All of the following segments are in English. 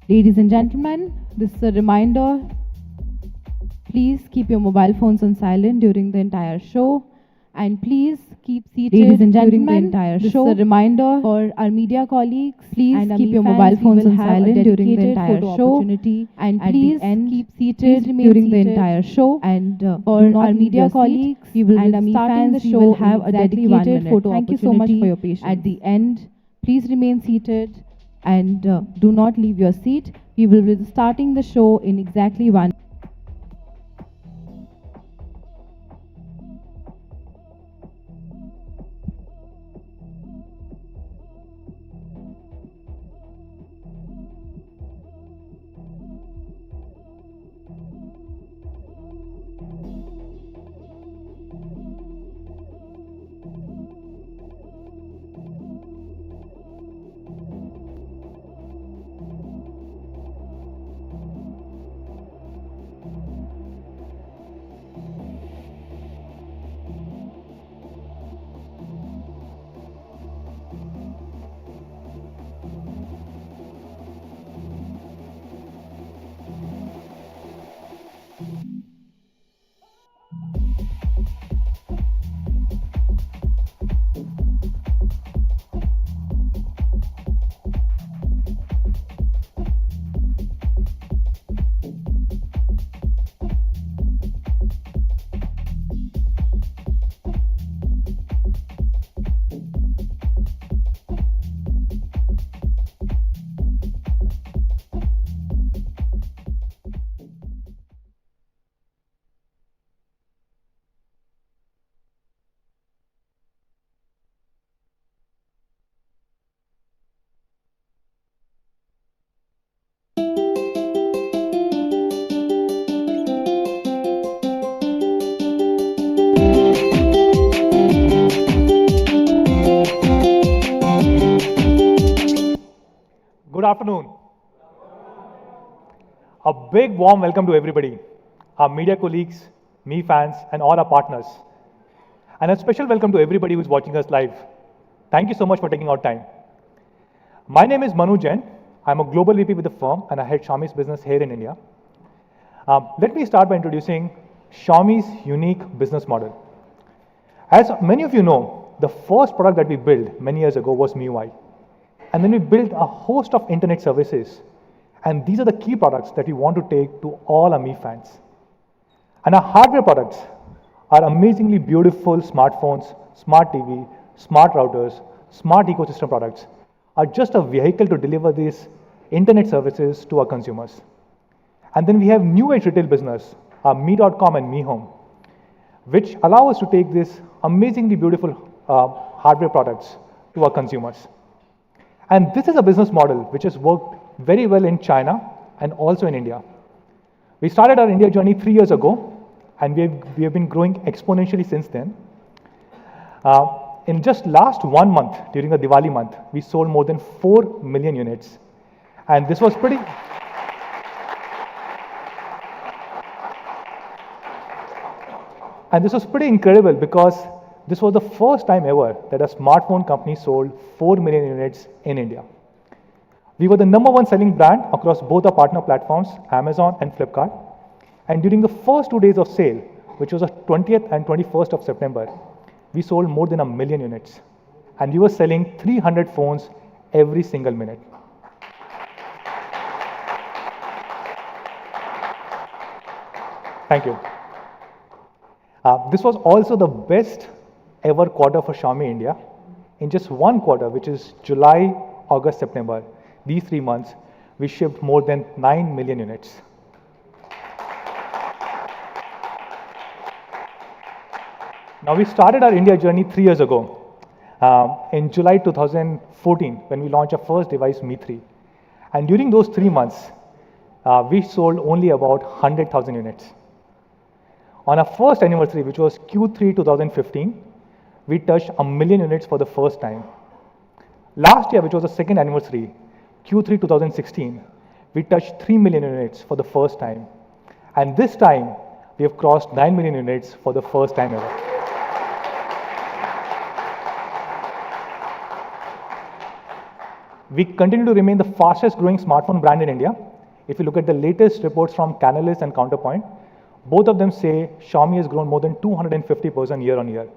Ladies and gentlemen, this is a reminder. Please keep your mobile phones on silent during the entire show, and please keep seated Ladies and during the gentlemen, entire this show. is a reminder For our media colleagues, please and keep your fans, mobile phones we on will have a silent during the dedicated entire photo show. opportunity, and At the please end, keep seated please remain during the seated, entire show. and For do not our leave media your seat. colleagues We will and be our starting the fans, we show will in have a exactly 1 dedicated minute. photo Thank you so much for opportunity your patience. at the end. Please remain seated and do not leave your seat. We will be starting the show in exactly 1 minute. Good afternoon. A big warm welcome to everybody, our media colleagues, me fans, and all our partners. And a special welcome to everybody who's watching us live. Thank you so much for taking out time. My name is Manu Jain. I'm a global VP with the firm, and I head Xiaomi's business here in India. Let me start by introducing Xiaomi's unique business model. As many of you know, the first product that we built many years ago was MIUI. And then we built a host of internet services. And these are the key products that we want to take to all our Mi fans. And our hardware products are amazingly beautiful smartphones, smart TV, smart routers, smart ecosystem products are just a vehicle to deliver these internet services to our consumers. And then we have new age retail business, our Mi.com and Mi Home, which allow us to take these amazingly beautiful hardware products to our consumers. And this is a business model which has worked very well in China and also in India. We started our India journey 3 years ago, and we have been growing exponentially since then. In just last 1 month, during the Diwali month, we sold more than 4 million units. And this was pretty... And this was pretty incredible because this was the first time ever that a smartphone company sold 4 million units in India. We were the #1 selling brand across both our partner platforms, Amazon and Flipkart. And during the first 2 days of sale, which was the 20th and 21st of September, we sold more than 1 million units. And we were selling 300 phones every single minute. Thank you. This was also the best ever quarter for Xiaomi India. In just one quarter, which is July, August, September, these 3 months, we shipped more than 9 million units. Now, we started our India journey 3 years ago, in July 2014, when we launched our first device, Mi 3. And during those 3 months, we sold only about 100,000 units. On our first anniversary, which was Q3 2015, we touched 1 million units for the first time. Last year, which was the second anniversary, Q3 2016, we touched 3 million units for the first time. And this time, we have crossed 9 million units for the first time ever. We continue to remain the fastest growing smartphone brand in India. If you look at the latest reports from Canalys and Counterpoint, both of them say Xiaomi has grown more than 250% year on year.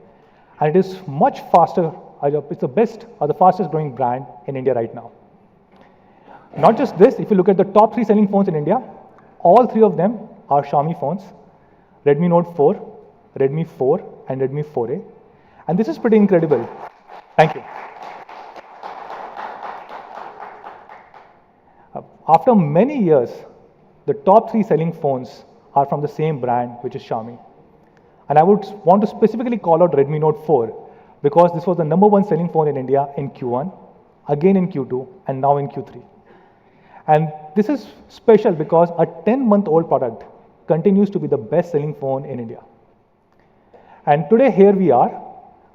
And it is much faster, it's the best or the fastest growing brand in India right now. Not just this, if you look at the top 3 selling phones in India, all 3 of them are Xiaomi phones: Redmi Note 4, Redmi 4, and Redmi 4A. And this is pretty incredible. Thank you. After many years, the top 3 selling phones are from the same brand, which is Xiaomi. And I would want to specifically call out Redmi Note 4 because this was the #1 selling phone in India in Q1, again in Q2, and now in Q3. And this is special because a 10-month-old product continues to be the best-selling phone in India. And today, here we are.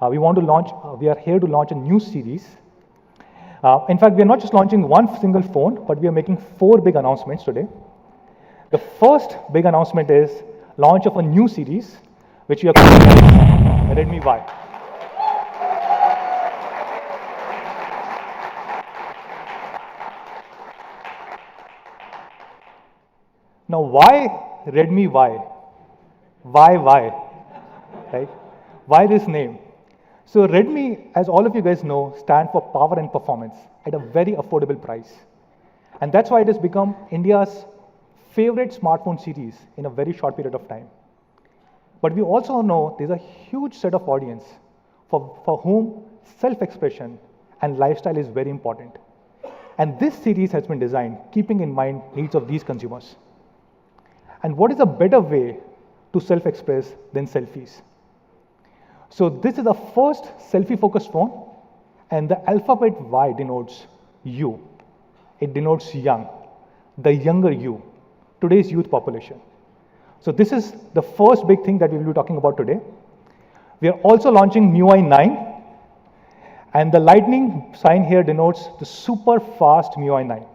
We are here to launch a new series. In fact, we are not just launching one single phone, but we are making 4 big announcements today. The first big announcement is launch of a new series, which we are calling Redmi Y. Now, why Redmi Y? Why, right? Why this name? So Redmi, as all of you guys know, stands for power and performance at a very affordable price. And that's why it has become India's favorite smartphone series in a very short period of time. But we also know there's a huge set of audience for whom self-expression and lifestyle is very important. And this series has been designed keeping in mind needs of these consumers. And what is a better way to self-express than selfies? So this is the first selfie-focused phone, and the alphabet Y denotes you. It denotes young, the younger you, today's youth population. So this is the first big thing that we will be talking about today. We are also launching MIUI 9, and the lightning sign here denotes the super fast MIUI 9.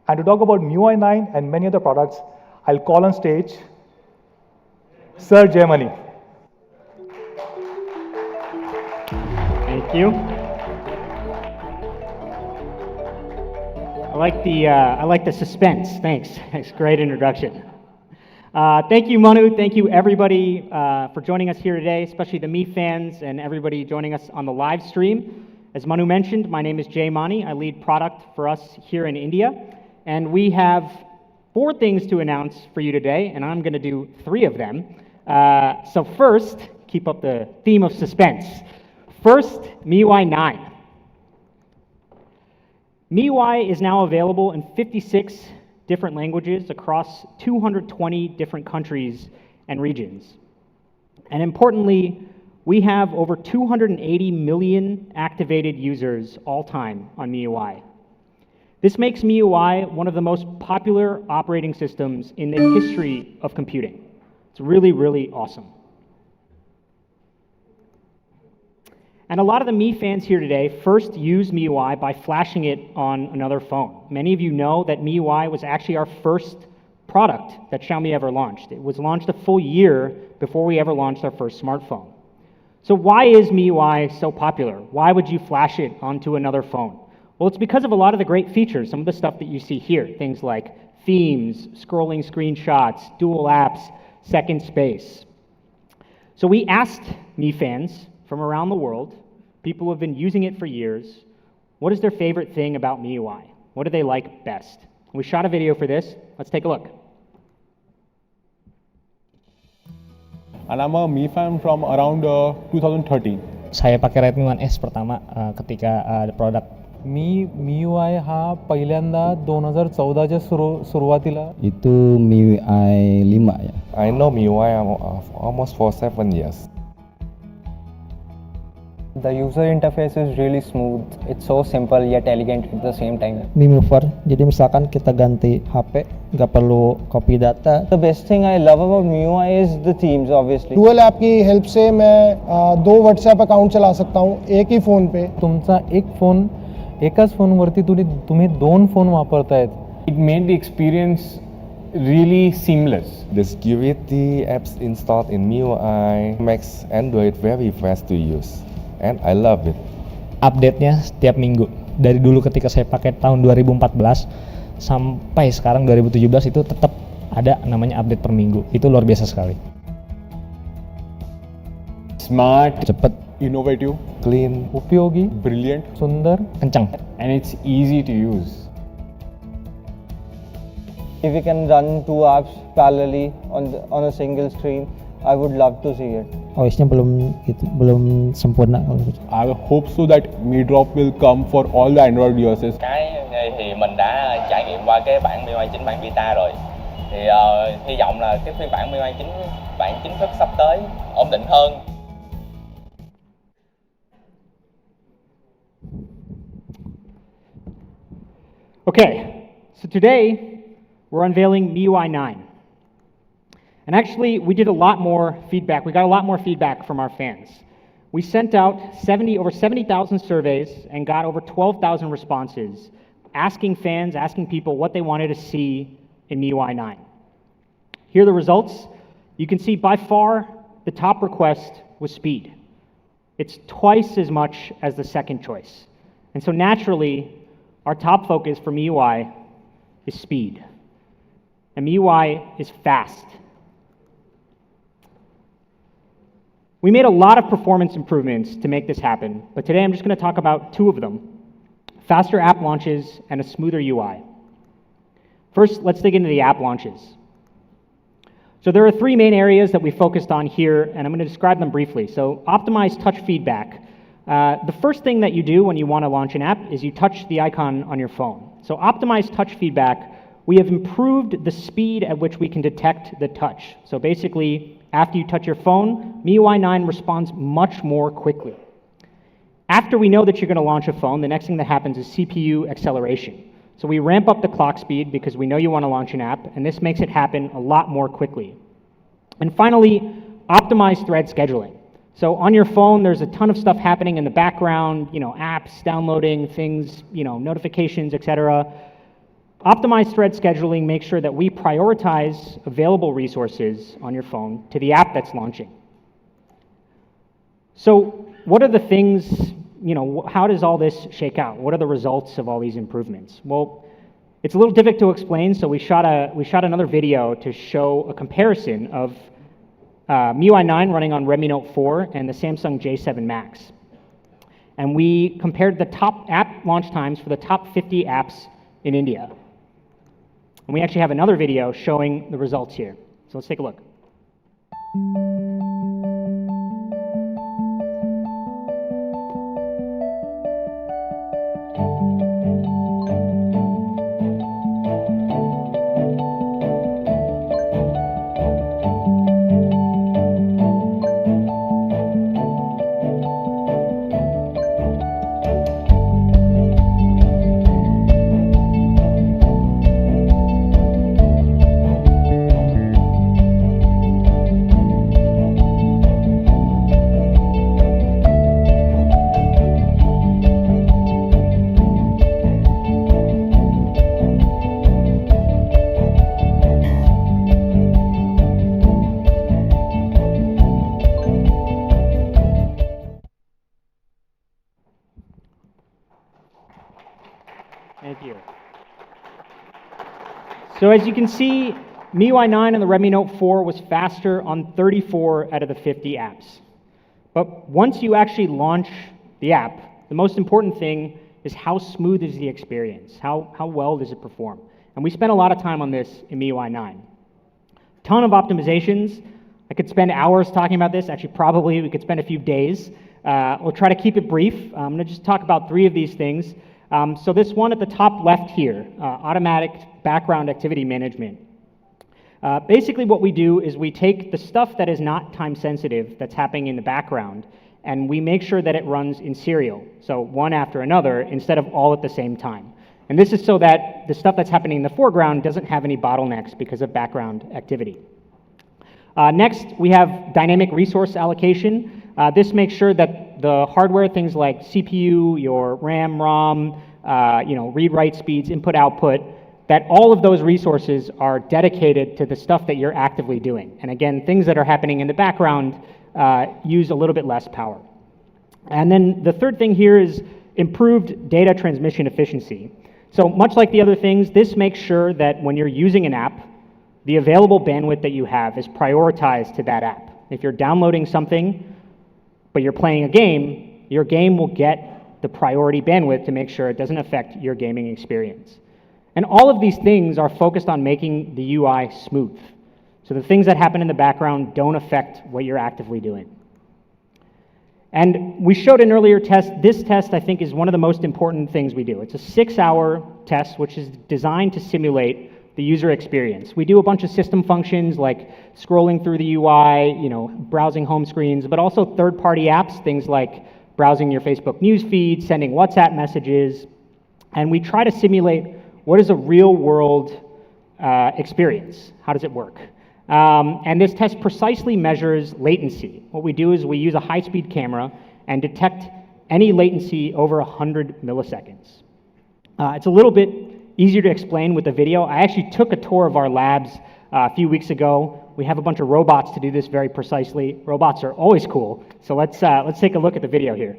And to talk about MIUI 9 and many other products, I'll call on stage Sir Jayamani. Thank you. I like the suspense. Thanks. Thanks. Great introduction. Thank you, Manu. Thank you, everybody, for joining us here today, especially the Mi fans and everybody joining us on the live stream. As Manu mentioned, my name is Jay Mani. I lead product for us here in India, and we have 4 things to announce for you today, and I'm going to do 3 of them. So first, keep up the theme of suspense. First, MIUI 9. MIUI is now available in 56 different languages across 220 different countries and regions. And importantly, we have over 280 million activated users all time on MIUI. This makes MIUI one of the most popular operating systems in the history of computing. It's really, really awesome. And a lot of the Mi fans here today first used MIUI by flashing it on another phone. Many of you know that MIUI was actually our first product that Xiaomi ever launched. It was launched a full year before we ever launched our first smartphone. So why is MIUI so popular? Why would you flash it onto another phone? Well, it's because of a lot of the great features, some of the stuff that you see here, things like themes, scrolling screenshots, dual apps, second space. So we asked Mi fans from around the world, people who have been using it for years, what is their favorite thing about MIUI? What do they like best? We shot a video for this. Let's take a look. And I'm a Mi fan from around 2013. Saya pakai Redmi One S pertama ketika ada produk. MIUI हा पहिल्यांदा 2014च्या सुरुवातीला Itu MIUI 5 ya. I know MIUI almost for 7 years. The user interface is really smooth. It's so simple yet elegant at the same time. Mi Mover, jadi misalkan kita ganti HP, nggak perlu copy data. The best thing I love about MIUI is the themes, obviously. Dual app की help से मैं 2 WhatsApp account चला सकता हूँ एक ही phone पे. तुमचा एक फोन एकाच फोनवरती तुम्ही 2 phone वापरतायत. It made the experience really seamless. The security apps installed in MIUI makes Android very fast to use, and I love it. Update-nya setiap minggu. dari dulu ketika saya pakai tahun 2014 sampai sekarang 2017 itu tetap ada namanya update per minggu. Itu luar biasa sekali. Smart, Cepet, Innovative, clean, उपयोगी, brilliant, सुंदर, Kencang. and it's easy to use. If we can run two apps parallelly on a single screen, I would love to see it. OS-nya belum sempurna kalau gitu. I hope so that Mi Drop will come for all the Android users. Cái thì mình đã trải nghiệm qua cái bản MIUI 9 bản beta rồi. Thì hy vọng là cái phiên bản MIUI 9 bản chính thức sắp tới ổn định hơn. Okay, so today we're unveiling MIUI 9. And actually, we did a lot more feedback. We got a lot more feedback from our fans. We sent out over 70,000 surveys and got over 12,000 responses, asking people what they wanted to see in MIUI 9. Here are the results. You can see by far the top request was speed. It's twice as much as the second choice. And so naturally, our top focus for MIUI is speed. And MIUI is fast. We made a lot of performance improvements to make this happen, but today I'm just going to talk about two of them: faster app launches and a smoother UI. First, let's dig into the app launches. So there are three main areas that we focused on here, and I'm going to describe them briefly. So optimize touch feedback. The first thing that you do when you want to launch an app is you touch the icon on your phone. So optimize touch feedback. We have improved the speed at which we can detect the touch. So basically, after you touch your phone, MIUI 9 responds much more quickly. After we know that you're going to launch a phone, the next thing that happens is CPU acceleration. So we ramp up the clock speed because we know you want to launch an app, and this makes it happen a lot more quickly. And finally, optimize thread scheduling. So on your phone, there's a ton of stuff happening in the background, apps, downloading things, notifications, etc. Optimize thread scheduling makes sure that we prioritize available resources on your phone to the app that's launching. So what are the things, how does all this shake out? What are the results of all these improvements? Well, it's a little difficult to explain, so we shot another video to show a comparison of MIUI 9 running on Redmi Note 4 and the Samsung J7 Max. And we compared the top app launch times for the top 50 apps in India. And we actually have another video showing the results here. So let's take a look. Thank you. So as you can see, MIUI 9 and the Redmi Note 4 was faster on 34 out of the 50 apps. But once you actually launch the app, the most important thing is how smooth is the experience? How well does it perform? And we spent a lot of time on this in MIUI 9. Ton of optimizations. I could spend hours talking about this. Actually, probably we could spend a few days. We'll try to keep it brief. I'm going to just talk about three of these things. So this one at the top left here, automatic background activity management. Basically what we do is we take the stuff that is not time sensitive that's happening in the background, and we make sure that it runs in serial, so one after another instead of all at the same time. And this is so that the stuff that's happening in the foreground doesn't have any bottlenecks because of background activity. Next, we have dynamic resource allocation. This makes sure that the hardware, things like CPU, your RAM, ROM, read-write speeds, input-output, that all of those resources are dedicated to the stuff that you're actively doing. And again, things that are happening in the background use a little bit less power. And then the third thing here is improved data transmission efficiency. So much like the other things, this makes sure that when you're using an app, the available bandwidth that you have is prioritized to that app. If you're downloading something, but you're playing a game, your game will get the priority bandwidth to make sure it doesn't affect your gaming experience. And all of these things are focused on making the UI smooth. So the things that happen in the background don't affect what you're actively doing. And we showed an earlier test. This test, I think, is one of the most important things we do. It's a 6-hour test, which is designed to simulate the user experience. We do a bunch of system functions like scrolling through the UI, browsing home screens, but also third-party apps, things like browsing your Facebook news feed, sending WhatsApp messages. And we try to simulate what is a real-world experience. How does it work? And this test precisely measures latency. What we do is we use a high-speed camera and detect any latency over 100 milliseconds. It's a little bit easier to explain with the video. I actually took a tour of our labs a few weeks ago. We have a bunch of robots to do this very precisely. Robots are always cool. So let's take a look at the video here.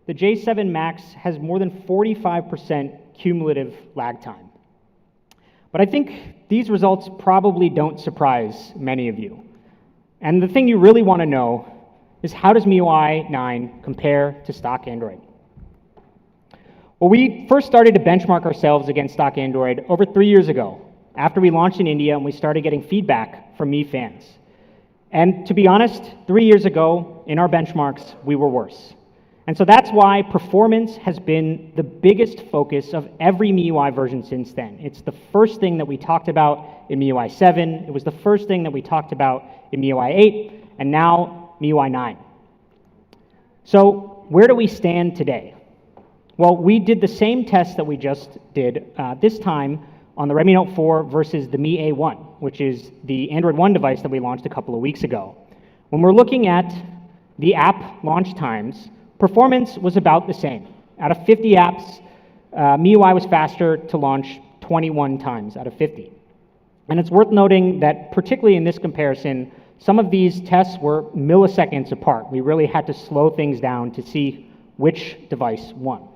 The J7 Max has more than 45% cumulative lag time. But I think these results probably don't surprise many of you. And the thing you really want to know is, how does MIUI 9 compare to stock Android? Well, we first started to benchmark ourselves against stock Android over 3 years ago, after we launched in India and we started getting feedback from Mi fans. And to be honest, 3 years ago, in our benchmarks, we were worse. And so that's why performance has been the biggest focus of every MIUI version since then. It's the first thing that we talked about in MIUI 7, it was the first thing that we talked about in MIUI 8, and now MIUI 9. So where do we stand today? Well, we did the same test that we just did, this time on the Redmi Note 4 versus the Mi A1, which is the Android One device that we launched a couple of weeks ago. When we're looking at the app launch times, performance was about the same. Out of 50 apps, MIUI was faster to launch 21 times out of 50. And it's worth noting that, particularly in this comparison, some of these tests were milliseconds apart. We really had to slow things down to see which device won.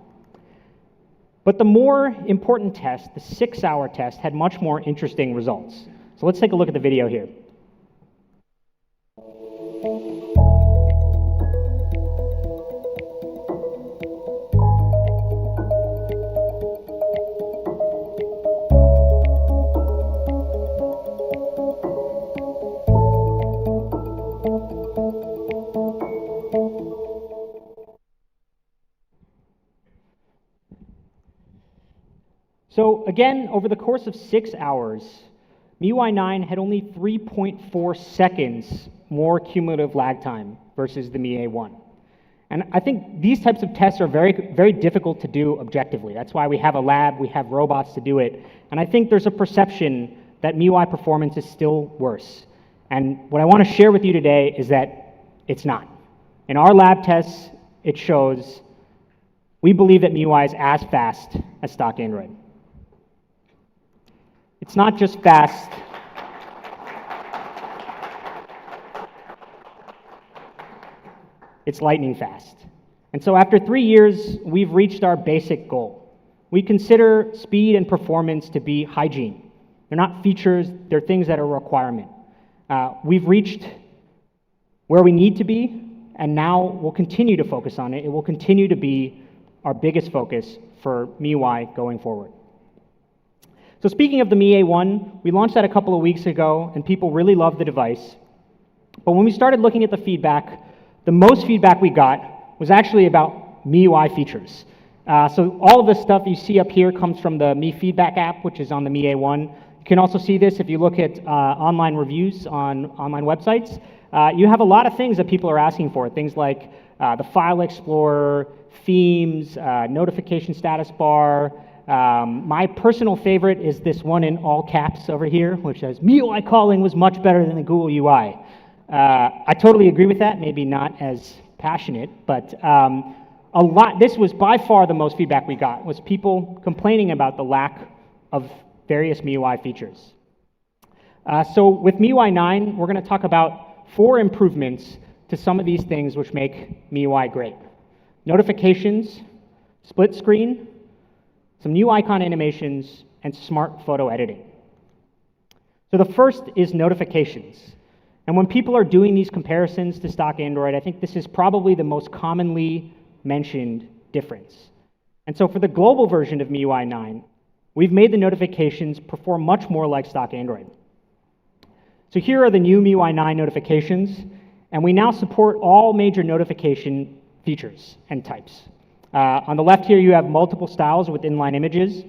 But the more important test, the 6-hour test, had much more interesting results. So let's take a look at the video here. So again, over the course of 6 hours, MIUI 9 had only 3.4 seconds more cumulative lag time versus the Mi A1. And I think these types of tests are very, very difficult to do objectively. That's why we have a lab, we have robots to do it. And I think there's a perception that MIUI performance is still worse. And what I want to share with you today is that it's not. In our lab tests, it shows we believe that MIUI is as fast as stock Android. It's not just fast. It's lightning fast. And so after 3 years, we've reached our basic goal. We consider speed and performance to be hygiene. They're not features, they're things that are a requirement. We've reached where we need to be, and now we'll continue to focus on it. It will continue to be our biggest focus for MIUI going forward. So speaking of the Mi A1, we launched that a couple of weeks ago, and people really loved the device. But when we started looking at the feedback, the most feedback we got was actually about MIUI features. So all of the stuff you see up here comes from the Mi Feedback app, which is on the Mi A1. You can also see this if you look at online reviews on online websites. You have a lot of things that people are asking for, things like the File Explorer, themes, notification status bar. My personal favorite is this one in all caps over here, which says, MIUI calling was much better than the Google UI. I totally agree with that, maybe not as passionate, but this was by far the most feedback we got, was people complaining about the lack of various MIUI features. So with MIUI 9, we're going to talk about 4 improvements to some of these things which make MIUI great. Notifications, split screen, some new icon animations, and smart photo editing. So the first is notifications. And when people are doing these comparisons to stock Android, I think this is probably the most commonly mentioned difference. And so for the global version of MIUI 9, we've made the notifications perform much more like stock Android. So here are the new MIUI 9 notifications, and we now support all major notification features and types. On the left here, you have multiple styles with inline images.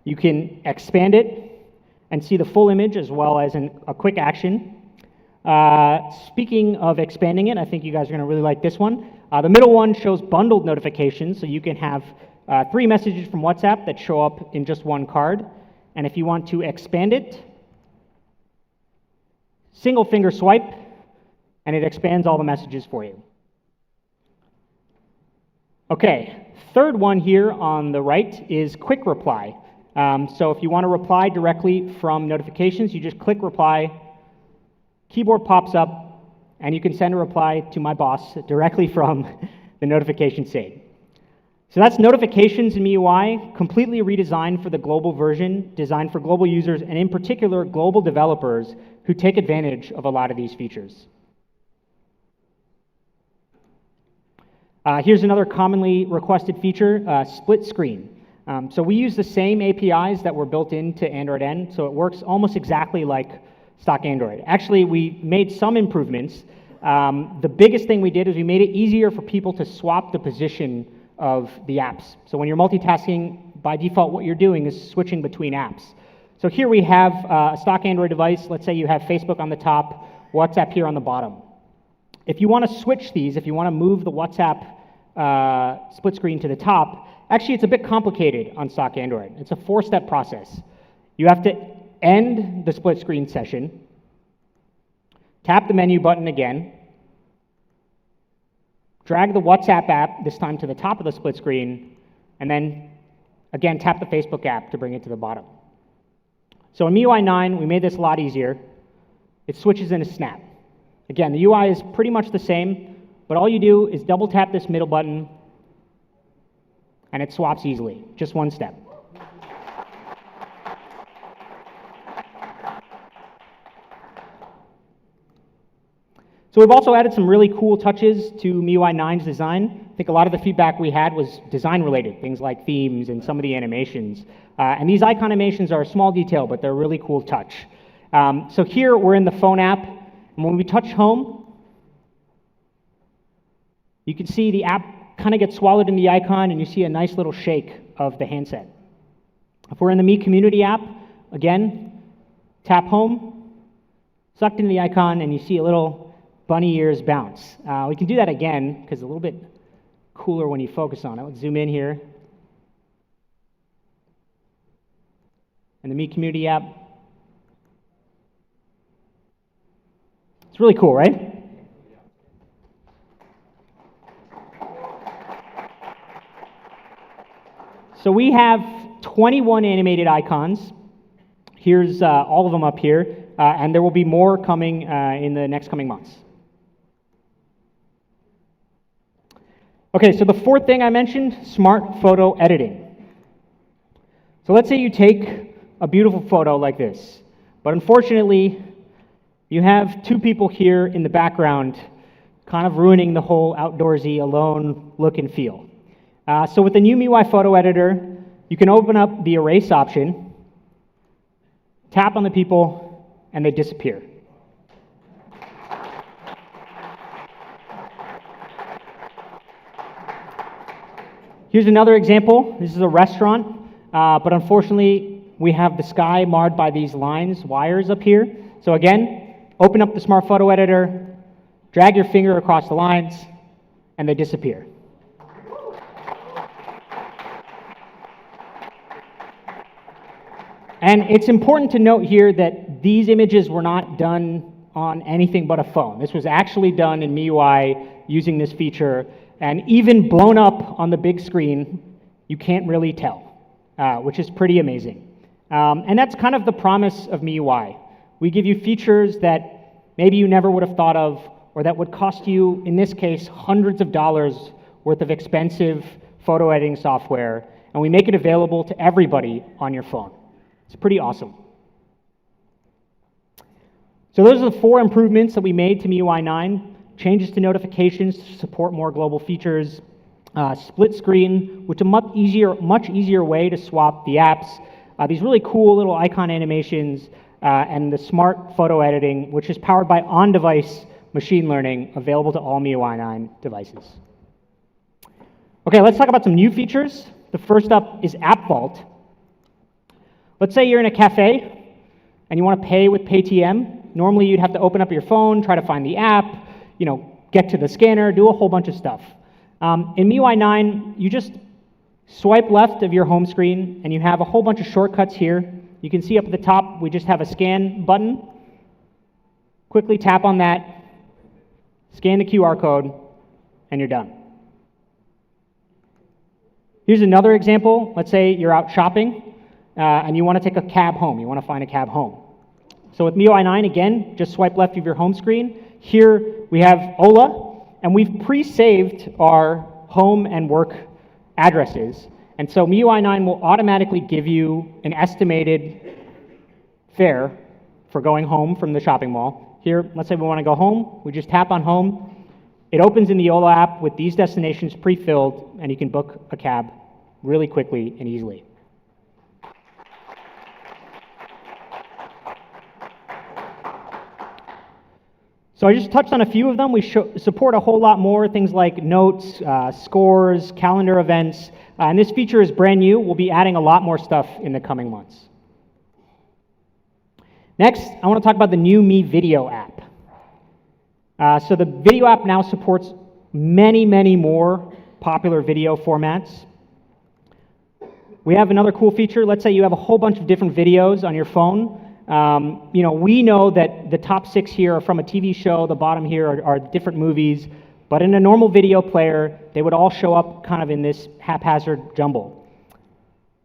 You can expand it and see the full image as well as a quick action. Speaking of expanding it, I think you guys are going to really like this one. The middle one shows bundled notifications, so you can have 3 messages from WhatsApp that show up in just one card. And if you want to expand it, single finger swipe, and it expands all the messages for you. Okay, third one here on the right is quick reply. So if you want to reply directly from notifications, you just click reply, keyboard pops up, and you can send a reply to my boss directly from the notification save. So that's notifications in MIUI, completely redesigned for the global version, designed for global users, and in particular, global developers who take advantage of a lot of these features. Here's another commonly requested feature, split screen. So we use the same APIs that were built into Android N, so it works almost exactly like stock Android. Actually, we made some improvements. The biggest thing we did is we made it easier for people to swap the position of the apps. So when you're multitasking, by default, what you're doing is switching between apps. So here we have a stock Android device. Let's say you have Facebook on the top, WhatsApp here on the bottom. If you want to switch these, if you want to move the WhatsApp split screen to the top, actually it's a bit complicated on stock Android. It's a 4-step process. You have to end the split screen session, tap the menu button again, drag the WhatsApp app, this time to the top of the split screen, and then again tap the Facebook app to bring it to the bottom. So in MIUI 9, we made this a lot easier. It switches in a snap. Again, the UI is pretty much the same, but all you do is double tap this middle button, and it swaps easily, just one step. So we've also added some really cool touches to MIUI 9's design. I think a lot of the feedback we had was design related, things like themes and some of the animations. And these icon animations are a small detail, but they're a really cool touch. So here we're in the phone app, and when we touch home, you can see the app kind of gets swallowed in the icon, and you see a nice little shake of the handset. If we're in the Mi Community app, again, tap home, sucked into the icon, and you see a little bunny ears bounce. We can do that again, because it's a little bit cooler when you focus on it. Let's zoom in here. And the Mi Community app. It's really cool, right? So we have 21 animated icons. Here's all of them up here, and there will be more coming in the next coming months. Okay, so the fourth thing I mentioned, smart photo editing. So let's say you take a beautiful photo like this, but unfortunately, you have two people here in the background kind of ruining the whole outdoorsy, alone look and feel. So with the new MIUI photo editor, you can open up the erase option, tap on the people, and they disappear. Here's another example. This is a restaurant, but unfortunately, we have the sky marred by these lines, wires up here. So again, open up the Smart Photo Editor, drag your finger across the lines, and they disappear. And it's important to note here that these images were not done on anything but a phone. This was actually done in MIUI using this feature, and even blown up on the big screen, you can't really tell, which is pretty amazing. And that's kind of the promise of MIUI. We give you features that maybe you never would have thought of, or that would cost you, in this case, hundreds of dollars worth of expensive photo editing software, and we make it available to everybody on your phone. It's pretty awesome. So those are the 4 improvements that we made to MIUI 9. Changes to notifications to support more global features, split screen, which is a much easier way to swap the apps, these really cool little icon animations, and the smart photo editing, which is powered by on-device machine learning, available to all MIUI 9 devices. Okay, let's talk about some new features. The first up is App Vault. Let's say you're in a cafe and you want to pay with Paytm. Normally you'd have to open up your phone, try to find the app, get to the scanner, do a whole bunch of stuff. In MIUI 9, you just swipe left of your home screen and you have a whole bunch of shortcuts here. You can see up at the top, we just have a scan button. Quickly tap on that, scan the QR code, and you're done. Here's another example. Let's say you're out shopping and you want to take a cab home. You want to find a cab home. So with MIUI 9, again, just swipe left of your home screen. Here we have Ola, and we've pre-saved our home and work addresses. And so MIUI 9 will automatically give you an estimated fare for going home from the shopping mall. Here, let's say we want to go home. We just tap on home. It opens in the Ola app with these destinations pre-filled, and you can book a cab really quickly and easily. So I just touched on a few of them. We support a whole lot more, things like notes, scores, calendar events, and this feature is brand new. We'll be adding a lot more stuff in the coming months. Next, I want to talk about the new Mi Video app. So the video app now supports many, many more popular video formats. We have another cool feature. Let's say you have a whole bunch of different videos on your phone. We know that the top 6 here are from a TV show, the bottom here are different movies, but in a normal video player, they would all show up kind of in this haphazard jumble.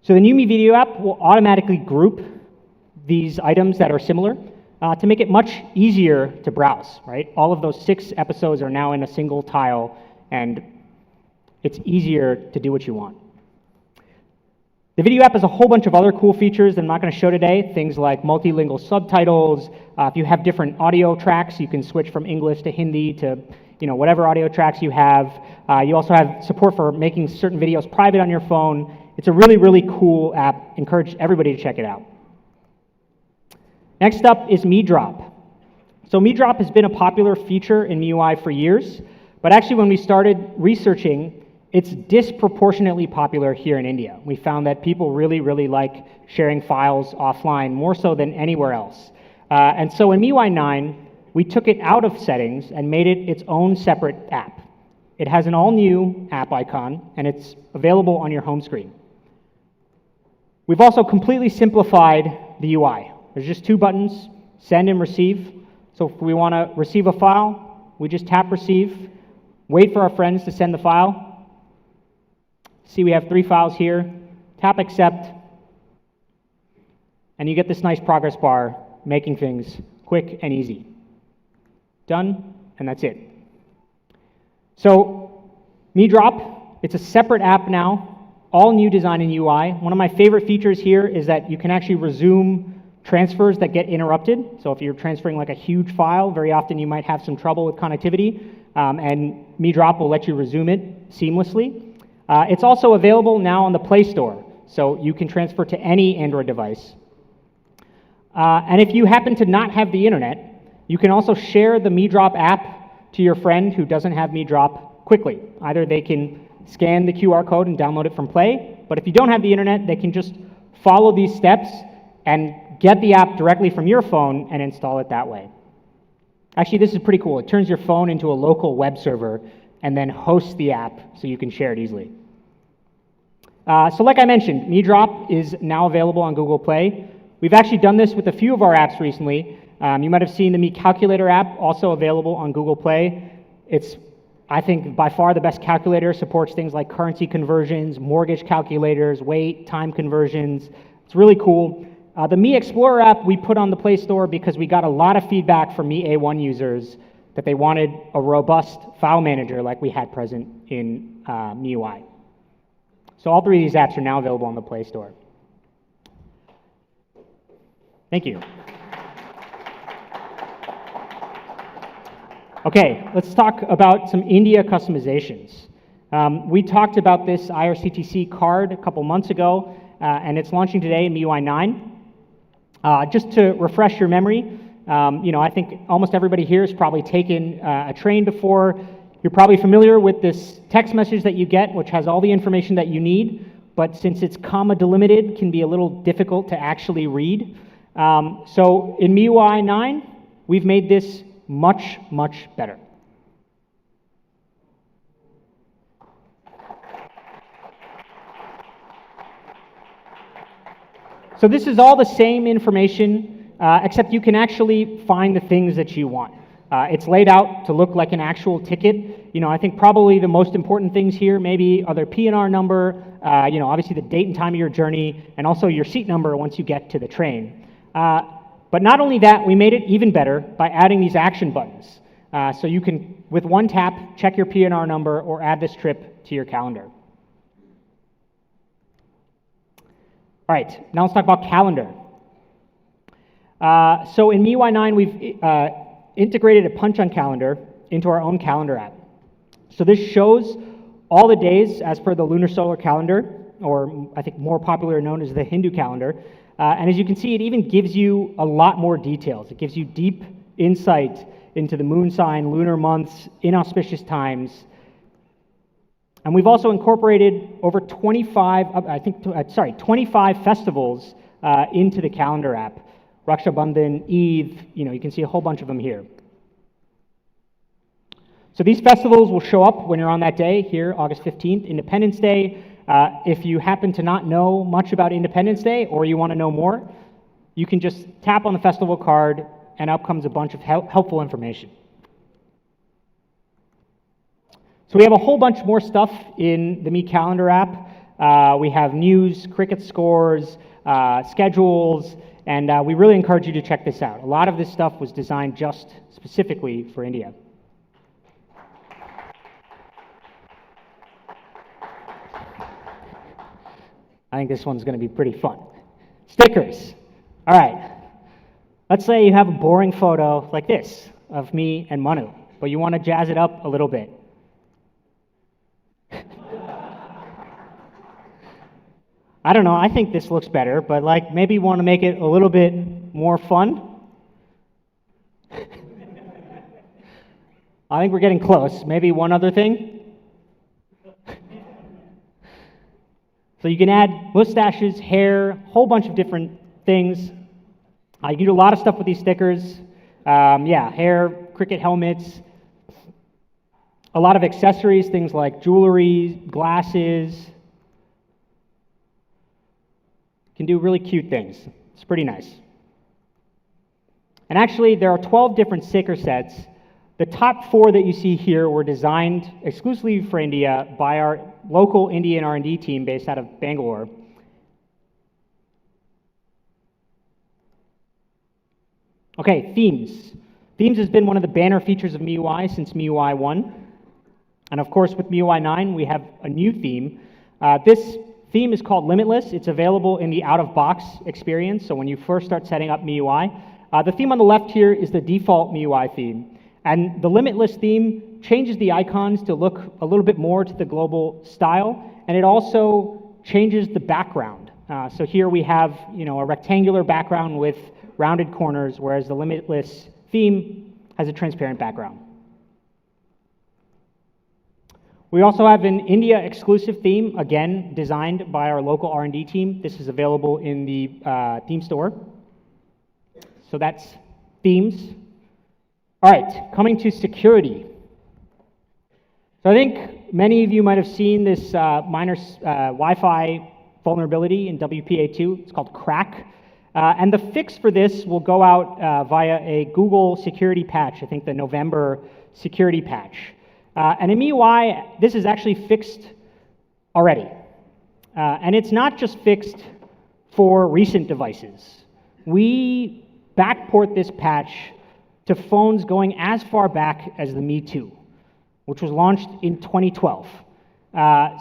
So the new Mi Video app will automatically group these items that are similar to make it much easier to browse, right? All of those 6 episodes are now in a single tile, and it's easier to do what you want. The video app has a whole bunch of other cool features that I'm not going to show today, things like multilingual subtitles. If you have different audio tracks, you can switch from English to Hindi to whatever audio tracks you have. You also have support for making certain videos private on your phone. It's a really, really cool app. Encourage everybody to check it out. Next up is Mi Drop. So Mi Drop has been a popular feature in MIUI for years, but actually when we started researching, it's disproportionately popular here in India. We found that people really, really like sharing files offline, more so than anywhere else. And so in MIUI 9, we took it out of settings and made it its own separate app. It has an all-new app icon, and it's available on your home screen. We've also completely simplified the UI. There's just 2 buttons, send and receive. So if we want to receive a file, we just tap receive, wait for our friends to send the file. See, we have 3 files here. Tap accept, and you get this nice progress bar, making things quick and easy. Done, and that's it. So, Mi Drop, it's a separate app now, all new design in UI. One of my favorite features here is that you can actually resume transfers that get interrupted. So if you're transferring like a huge file, very often you might have some trouble with connectivity, and Mi Drop will let you resume it seamlessly. It's also available now on the Play Store, so you can transfer to any Android device. And if you happen to not have the internet, you can also share the Mi Drop app to your friend who doesn't have Mi Drop quickly. Either they can scan the QR code and download it from Play, but if you don't have the internet, they can just follow these steps and get the app directly from your phone and install it that way. Actually, this is pretty cool. It turns your phone into a local web server and then hosts the app so you can share it easily. So like I mentioned, Mi Drop is now available on Google Play. We've actually done this with a few of our apps recently. You might have seen the Mi Calculator app also available on Google Play. It's, I think, by far the best calculator. Supports things like currency conversions, mortgage calculators, weight, time conversions. It's really cool. The Mi Explorer app we put on the Play Store because we got a lot of feedback from Mi A1 users that they wanted a robust file manager like we had present in MIUI. So all three of these apps are now available on the Play Store. Thank you. Okay, let's talk about some India customizations. We talked about this IRCTC card a couple months ago, and it's launching today in MIUI 9. Just to refresh your memory, I think almost everybody here has probably taken a train before. You're probably familiar with this text message that you get, which has all the information that you need, but since it's comma delimited, can be a little difficult to actually read. So in MIUI 9, we've made this much, much better. So this is all the same information, except you can actually find the things that you want. It's laid out to look like an actual ticket. I think probably the most important things here maybe are their P&R number, obviously the date and time of your journey, and also your seat number once you get to the train. But not only that, we made it even better by adding these action buttons. So you can, with one tap, check your P&R number or add this trip to your calendar. All right, now let's talk about calendar. So in MIUI 9, we've integrated a punch-on calendar into our own calendar app. So this shows all the days as per the lunar solar calendar, or I think more popularly known as the Hindu calendar. And as you can see, it even gives you a lot more details. It gives you deep insight into the moon sign, lunar months, inauspicious times. And we've also incorporated over 25 festivals into the calendar app. Raksha Bandhan, Eid, you can see a whole bunch of them here. So these festivals will show up when you're on that day here, August 15th, Independence Day. If you happen to not know much about Independence Day or you want to know more, you can just tap on the festival card and up comes a bunch of helpful information. So we have a whole bunch more stuff in the Mi Calendar app. We have news, cricket scores, schedules, and we really encourage you to check this out. A lot of this stuff was designed just specifically for India. I think this one's going to be pretty fun. Stickers. All right. Let's say you have a boring photo like this of me and Manu, but you want to jazz it up a little bit. I don't know, I think this looks better, but maybe you want to make it a little bit more fun. I think we're getting close. Maybe one other thing. So you can add mustaches, hair, a whole bunch of different things. You can do a lot of stuff with these stickers. Hair, cricket helmets, a lot of accessories, things like jewelry, glasses. Can do really cute things. It's pretty nice. And actually, there are 12 different sticker sets. The top 4 that you see here were designed exclusively for India by our local Indian R&D team based out of Bangalore. Okay, themes. Themes has been one of the banner features of MIUI since MIUI 1. And of course, with MIUI 9, we have a new theme. This theme is called Limitless. It's available in the out-of-box experience, so when you first start setting up MIUI. The theme on the left here is the default MIUI theme. And the Limitless theme changes the icons to look a little bit more to the global style, and it also changes the background. So here we have, a rectangular background with rounded corners, whereas the Limitless theme has a transparent background. We also have an India exclusive theme, again, designed by our local R&D team. This is available in the theme store. So that's themes. All right, coming to security. So I think many of you might have seen this minor Wi-Fi vulnerability in WPA2. It's called crack. And the fix for this will go out via a Google security patch, I think the November security patch. And in MIUI, this is actually fixed already. And it's not just fixed for recent devices. We backport this patch to phones going as far back as the Mi 2, which was launched in 2012.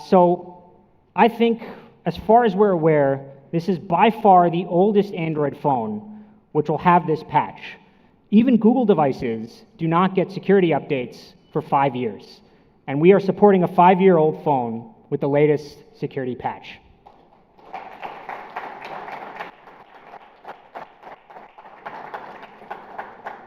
So I think, as far as we're aware, this is by far the oldest Android phone which will have this patch. Even Google devices do not get security updates for 5 years. And we are supporting a 5-year-old phone with the latest security patch.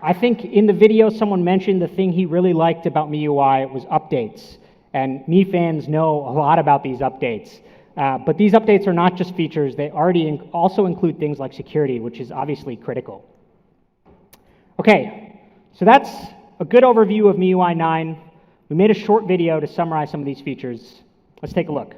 I think in the video someone mentioned the thing he really liked about MIUI was updates. And Mi fans know a lot about these updates. But these updates are not just features, they already also include things like security, which is obviously critical. Okay, so that's a good overview of MIUI 9. We made a short video to summarize some of these features. Let's take a look.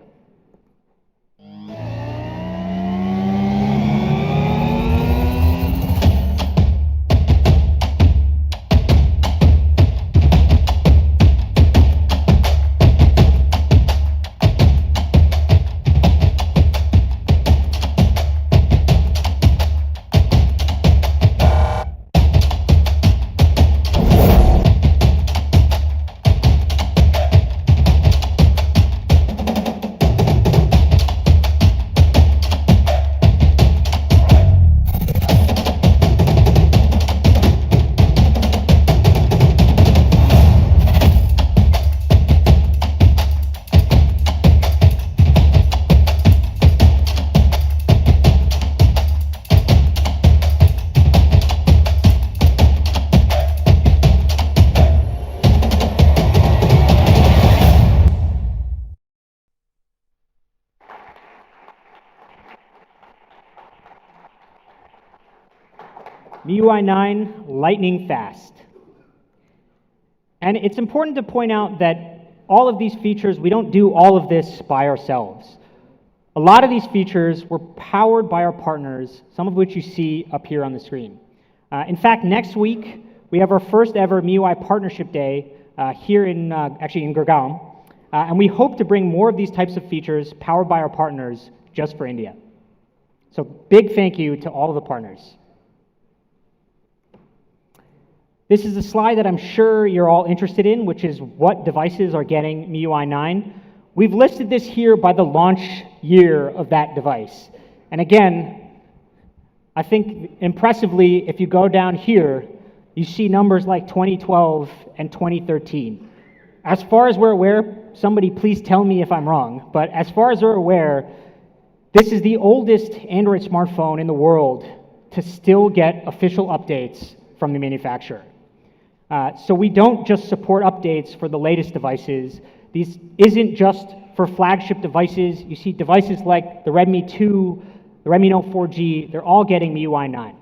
MIUI 9, lightning fast. And it's important to point out that all of these features, we don't do all of this by ourselves. A lot of these features were powered by our partners, some of which you see up here on the screen. In fact, next week, we have our first ever MIUI Partnership Day here in, actually in Gurgaon. And we hope to bring more of these types of features powered by our partners just for India. So big thank you to all of the partners. This is a slide that I'm sure you're all interested in, which is what devices are getting MIUI 9. We've listed this here by the launch year of that device. And again, I think impressively, if you go down here, you see numbers like 2012 and 2013. As far as we're aware, somebody please tell me if I'm wrong, but as far as we're aware, this is the oldest Android smartphone in the world to still get official updates from the manufacturer. So we don't just support updates for the latest devices. These isn't just for flagship devices. You see devices like the Redmi 2, the Redmi Note 4G, they're all getting MIUI 9.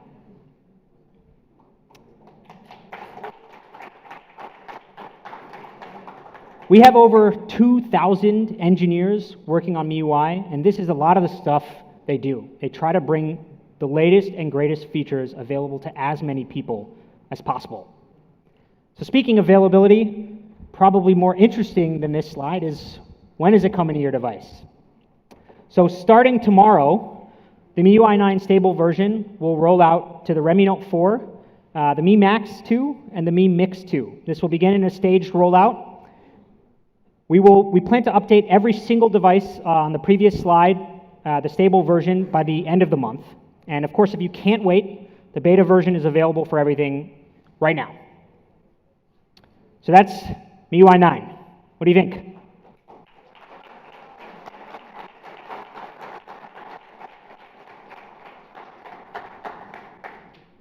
We have over 2,000 engineers working on MIUI, and this is a lot of the stuff they do. They try to bring the latest and greatest features available to as many people as possible. So speaking of availability, probably more interesting than this slide is when is it coming to your device? So starting tomorrow, the MIUI 9 stable version will roll out to the Redmi Note 4, the Mi Max 2, and the Mi Mix 2. This will begin in a staged rollout. We plan to update every single device on the previous slide, the stable version, by the end of the month. And of course, if you can't wait, the beta version is available for everything right now. So that's MIUI 9. What do you think?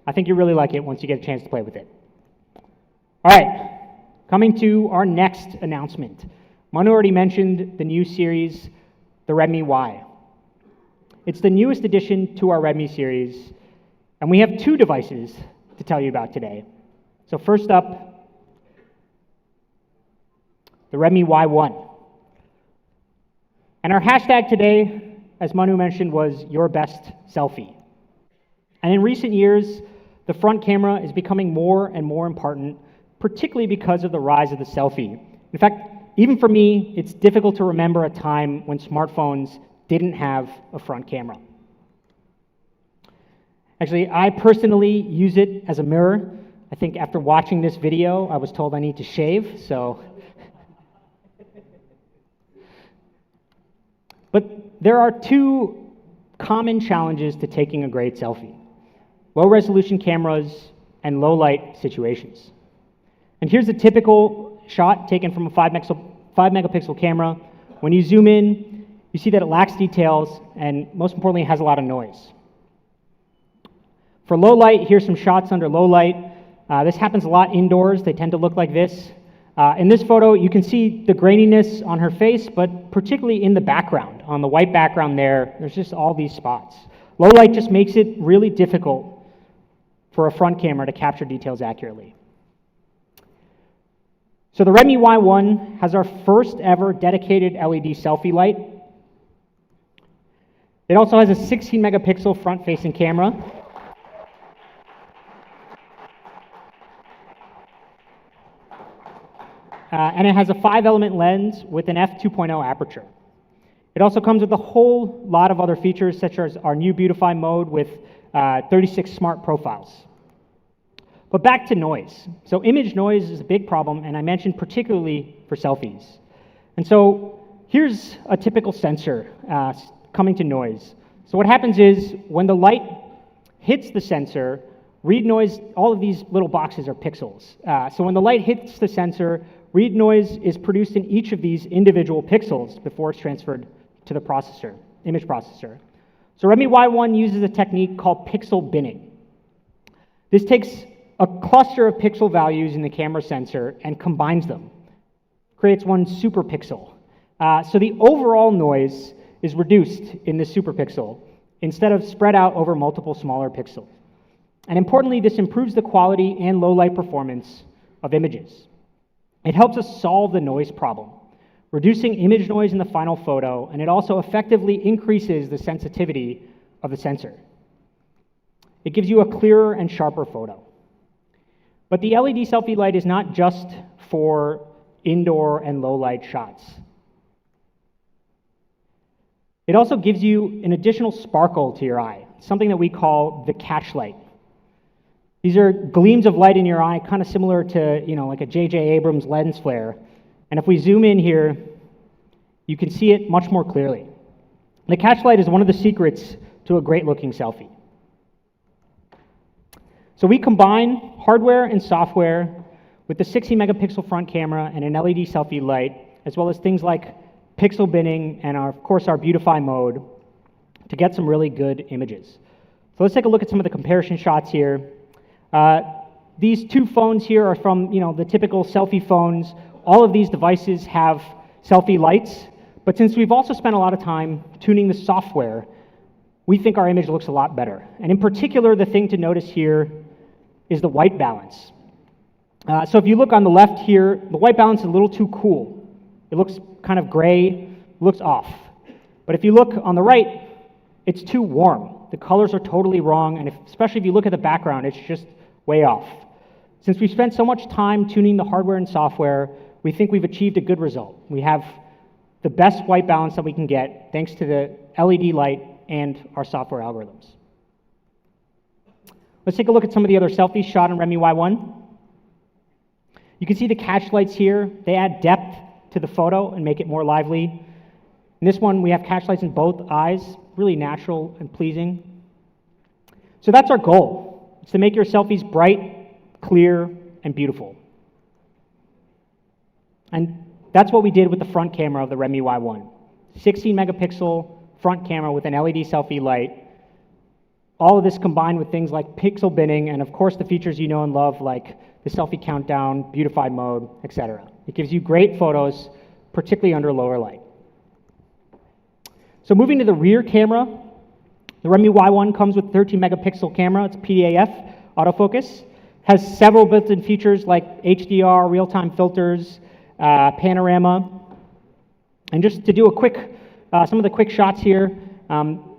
I think you really like it once you get a chance to play with it. All right, coming to our next announcement. Manu already mentioned the new series, the Redmi Y. It's the newest addition to our Redmi series, and we have two devices to tell you about today. So first up, the Redmi Y1. And our hashtag today, as Manu mentioned, was your best selfie. And in recent years, the front camera is becoming more and more important, particularly because of the rise of the selfie. In fact, even for me, it's difficult to remember a time when smartphones didn't have a front camera. Actually, I personally use it as a mirror. I think after watching this video, I was told I need to shave, so. But there are two common challenges to taking a great selfie: low-resolution cameras and low-light situations. And here's a typical shot taken from a 5 megapixel camera. When you zoom in, you see that it lacks details, and most importantly, it has a lot of noise. For low light, here's some shots under low light. This happens a lot indoors. They tend to look like this. In this photo, you can see the graininess on her face, but particularly in the background, on the white background there's just all these spots. Low light just makes it really difficult for a front camera to capture details accurately. So the Redmi Y1 has our first ever dedicated LED selfie light. It also has a 16 megapixel front-facing camera. And it has a 5-element lens with an f2.0 aperture. It also comes with a whole lot of other features, such as our new Beautify mode with 36 smart profiles. But back to noise. So image noise is a big problem, and I mentioned particularly for selfies. And so here's a typical sensor coming to noise. So what happens is when the light hits the sensor, read noise, all of these little boxes are pixels. So when the light hits the sensor, read noise is produced in each of these individual pixels before it's transferred to the processor, image processor. So Redmi Y1 uses a technique called pixel binning. This takes a cluster of pixel values in the camera sensor and combines them, creates one super pixel. So the overall noise is reduced in this super pixel instead of spread out over multiple smaller pixels. And importantly, this improves the quality and low light performance of images. It helps us solve the noise problem, reducing image noise in the final photo, and it also effectively increases the sensitivity of the sensor. It gives you a clearer and sharper photo. But the LED selfie light is not just for indoor and low light shots. It also gives you an additional sparkle to your eye, something that we call the catch light. These are gleams of light in your eye, kind of similar to, like a J.J. Abrams lens flare. And if we zoom in here, you can see it much more clearly. The catch light is one of the secrets to a great looking selfie. So we combine hardware and software with the 60 megapixel front camera and an LED selfie light, as well as things like pixel binning and of course our Beautify mode to get some really good images. So let's take a look at some of the comparison shots here. These two phones here are from the typical selfie phones. All of these devices have selfie lights, but since we've also spent a lot of time tuning the software, we think our image looks a lot better. And in particular, the thing to notice here is the white balance. So if you look on the left here, the white balance is a little too cool. It looks kind of gray, looks off. But if you look on the right, it's too warm. The colors are totally wrong, and especially if you look at the background, it's just way off. Since we spent so much time tuning the hardware and software, we think we've achieved a good result. We have the best white balance that we can get thanks to the LED light and our software algorithms. Let's take a look at some of the other selfies shot on Redmi Y1. You can see the catch lights here. They add depth to the photo and make it more lively. In this one, we have catch lights in both eyes, really natural and pleasing. So that's our goal. It's to make your selfies bright, clear, and beautiful. And that's what we did with the front camera of the Redmi Y1. 16 megapixel front camera with an LED selfie light. All of this combined with things like pixel binning and of course the features you know and love like the selfie countdown, beautify mode, etc. It gives you great photos, particularly under lower light. So moving to the rear camera, the Redmi Y1 comes with 13 megapixel camera. It's PDAF autofocus. Has several built-in features like HDR, real-time filters, panorama. And just to do a quick, some of the quick shots here.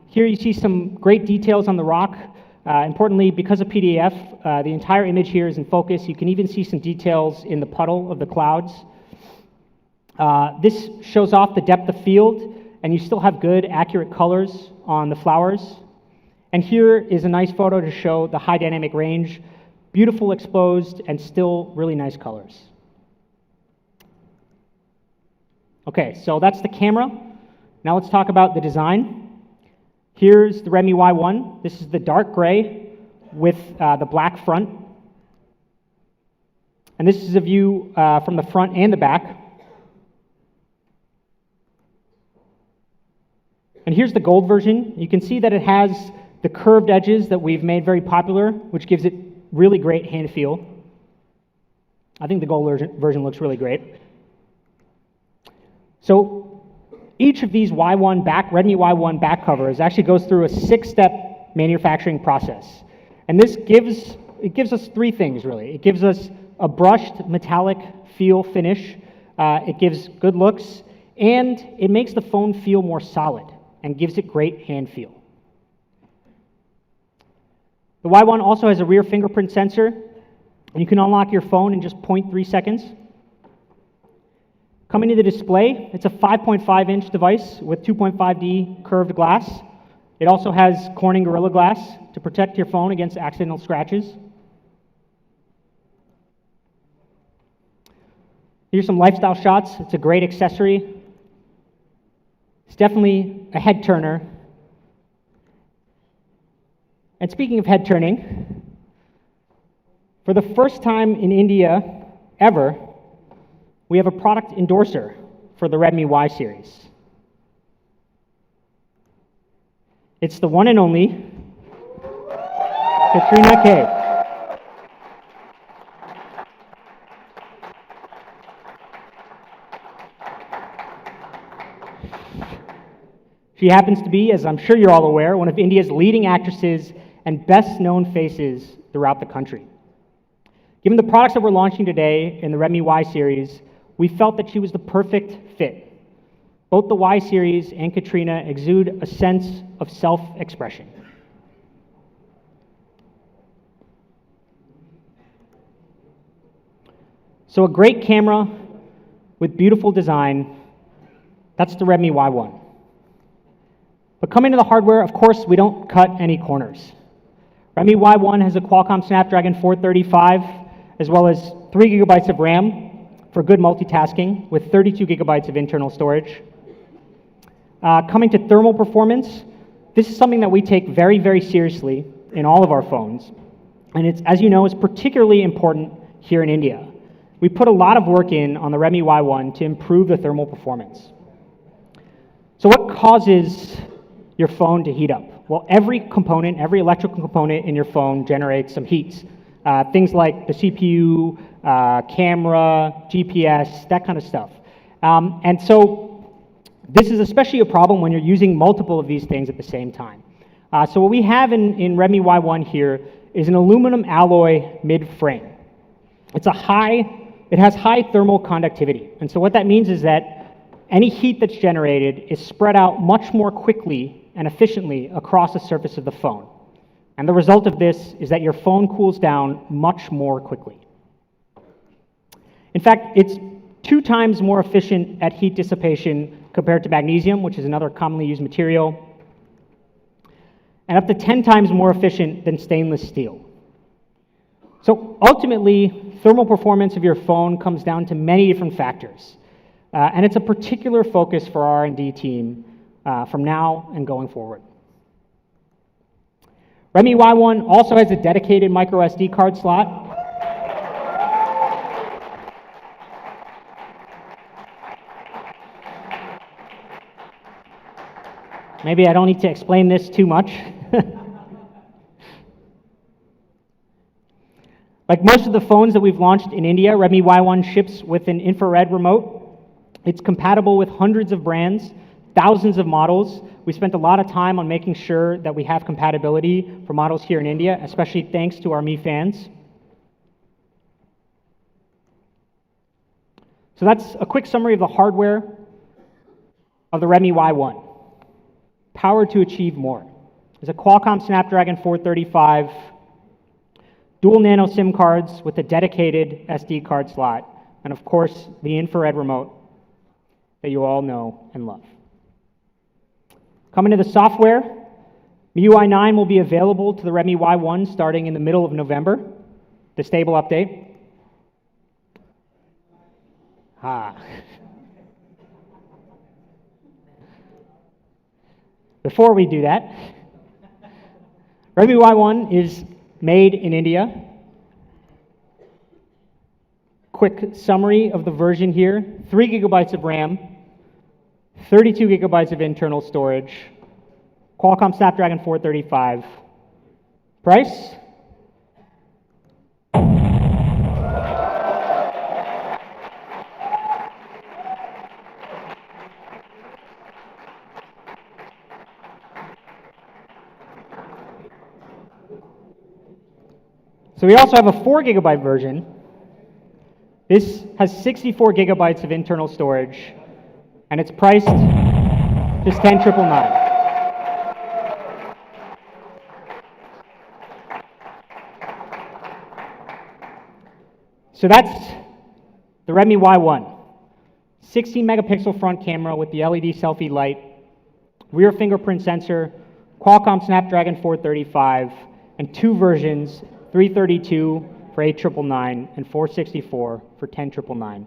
Here you see some great details on the rock. Importantly, because of PDAF, the entire image here is in focus. You can even see some details in the puddle of the clouds. This shows off the depth of field, and you still have good, accurate colors on the flowers. And here is a nice photo to show the high dynamic range, beautiful exposed, and still really nice colors. Okay, so that's the camera. Now let's talk about the design. Here's the Redmi Y1. This is the dark gray with the black front. And this is a view from the front and the back. And here's the gold version. You can see that it has the curved edges that we've made very popular, which gives it really great hand feel. I think the gold version looks really great. So each of these Redmi Y1 back covers actually goes through a 6-step manufacturing process. And this gives us three things, really. It gives us a brushed metallic feel finish, it gives good looks, and it makes the phone feel more solid and gives it great hand feel. The Y1 also has a rear fingerprint sensor, and you can unlock your phone in just 0.3 seconds. Coming to the display, it's a 5.5-inch device with 2.5D curved glass. It also has Corning Gorilla Glass to protect your phone against accidental scratches. Here's some lifestyle shots. It's a great accessory. It's definitely a head turner. And speaking of head turning, for the first time in India ever, we have a product endorser for the Redmi Y series. It's the one and only Katrina Kaif. She happens to be, as I'm sure you're all aware, one of India's leading actresses and best-known faces throughout the country. Given the products that we're launching today in the Redmi Y series, we felt that she was the perfect fit. Both the Y series and Katrina exude a sense of self-expression. So a great camera with beautiful design, that's the Redmi Y1. But coming to the hardware, of course, we don't cut any corners. Redmi Y1 has a Qualcomm Snapdragon 435, as well as 3 gigabytes of RAM for good multitasking with 32 gigabytes of internal storage. Coming to thermal performance, this is something that we take very, very seriously in all of our phones. And it's, as you know, is particularly important here in India. We put a lot of work in on the Redmi Y1 to improve the thermal performance. So what causes your phone to heat up? Well, every component, every electrical component in your phone generates some heat. Things like the CPU, camera, GPS, that kind of stuff. And so this is especially a problem when you're using multiple of these things at the same time. So what we have in Redmi Y1 here is an aluminum alloy mid-frame. It has high thermal conductivity. And so what that means is that any heat that's generated is spread out much more quickly and efficiently across the surface of the phone. And the result of this is that your phone cools down much more quickly. In fact, it's 2 times more efficient at heat dissipation compared to magnesium, which is another commonly used material, and up to 10 times more efficient than stainless steel. So ultimately, thermal performance of your phone comes down to many different factors. and it's a particular focus for our R&D team from now and going forward. Redmi Y1 also has a dedicated micro SD card slot. Maybe I don't need to explain this too much. Like most of the phones that we've launched in India, Redmi Y1 ships with an infrared remote. It's compatible with hundreds of brands, thousands of models. We spent a lot of time on making sure that we have compatibility for models here in India, especially thanks to our Mi fans. So that's a quick summary of the hardware of the Redmi Y1. Powered to achieve more. There's a Qualcomm Snapdragon 435, dual nano SIM cards with a dedicated SD card slot, and of course, the infrared remote that you all know and love. Coming to the software, MIUI 9 will be available to the Redmi Y1 starting in the middle of November, the stable update. Before we do that, Redmi Y1 is made in India. Quick summary of the version here: 3 gigabytes of RAM, 32 gigabytes of internal storage, Qualcomm Snapdragon 435. Price? So we also have a 4 gigabyte version. This has 64 gigabytes of internal storage, and it's priced just $10,999. So that's the Redmi Y1. 16 megapixel front camera with the LED selfie light, rear fingerprint sensor, Qualcomm Snapdragon 435, and 2 versions, 332 for $8,999 and 464 for $10,999. I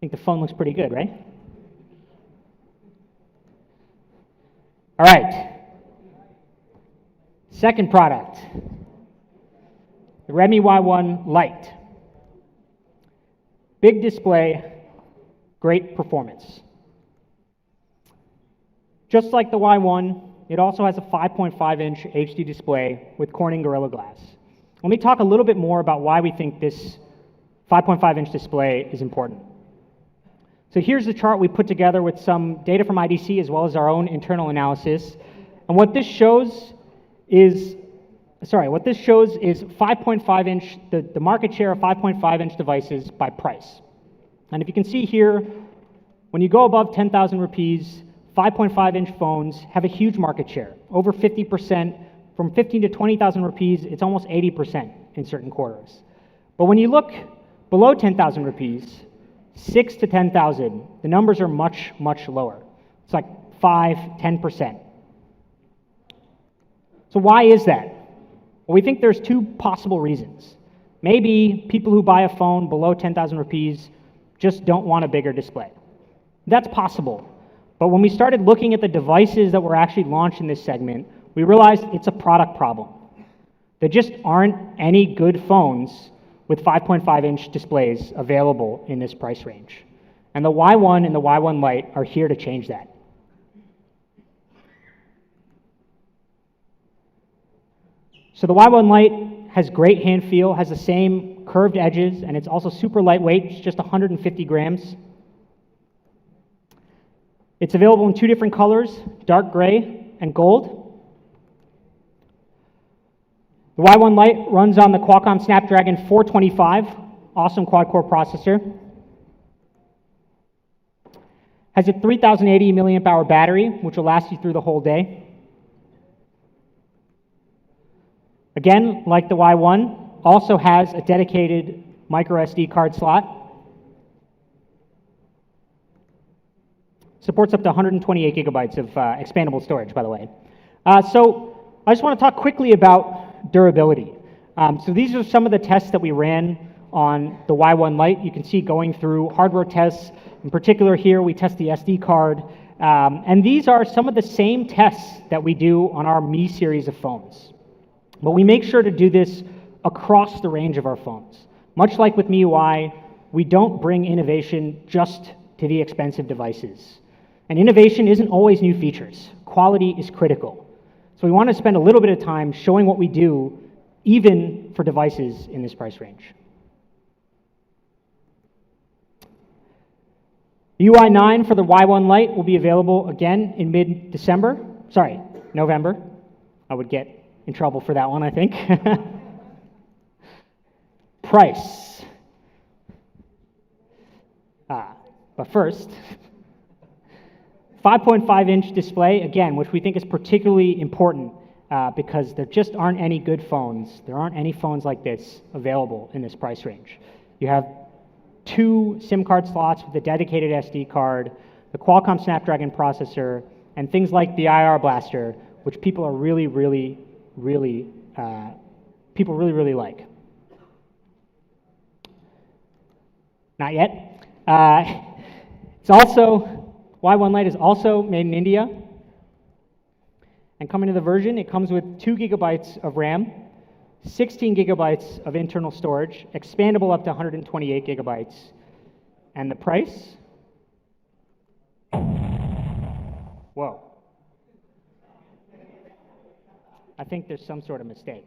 think the phone looks pretty good, right? All right. Second product, the Redmi Y1 Lite. Big display, great performance. Just like the Y1, it also has a 5.5-inch HD display with Corning Gorilla Glass. Let me talk a little bit more about why we think this 5.5-inch display is important. So here's the chart we put together with some data from IDC as well as our own internal analysis. And what this shows is 5.5-inch, the market share of 5.5-inch devices by price. And if you can see here, when you go above 10,000 rupees, 5.5-inch phones have a huge market share, over 50%. From 15 to 20,000 rupees, it's almost 80% in certain quarters. But when you look below 10,000 rupees, 6 to 10,000, the numbers are much, much lower. It's like 5, 10%. So why is that? Well, we think there's 2 possible reasons. Maybe people who buy a phone below 10,000 rupees just don't want a bigger display. That's possible. But when we started looking at the devices that were actually launched in this segment, we realized it's a product problem. There just aren't any good phones with 5.5-inch displays available in this price range. And the Y1 and the Y1 Lite are here to change that. So the Y1 Lite has great hand feel, has the same curved edges, and it's also super lightweight, it's just 150 grams. It's available in 2 different colors, dark gray and gold. The Y1 Lite runs on the Qualcomm Snapdragon 425, awesome quad-core processor. Has a 3080 milliamp hour battery, which will last you through the whole day. Again, like the Y1, also has a dedicated micro SD card slot. Supports up to 128 gigabytes of expandable storage, by the way. So I just want to talk quickly about durability. So these are some of the tests that we ran on the Y1 Lite. You can see going through hardware tests. In particular here, we test the SD card. And these are some of the same tests that we do on our Mi series of phones. But we make sure to do this across the range of our phones. Much like with MIUI, we don't bring innovation just to the expensive devices. And innovation isn't always new features. Quality is critical. So we want to spend a little bit of time showing what we do, even for devices in this price range. MIUI 9 for the Y1 Lite will be available again in November. I would get in trouble for that one, I think. Price. But first, 5.5-inch display, again, which we think is particularly important because there just aren't any good phones. There aren't any phones like this available in this price range. You have 2 SIM card slots with a dedicated SD card, the Qualcomm Snapdragon processor, and things like the IR Blaster, which people are really like. Not yet. It's also, Y1 Lite is also made in India. And coming to the version, it comes with 2 gigabytes of RAM, 16 gigabytes of internal storage, expandable up to 128 gigabytes. And the price? Whoa. I think there's some sort of mistake.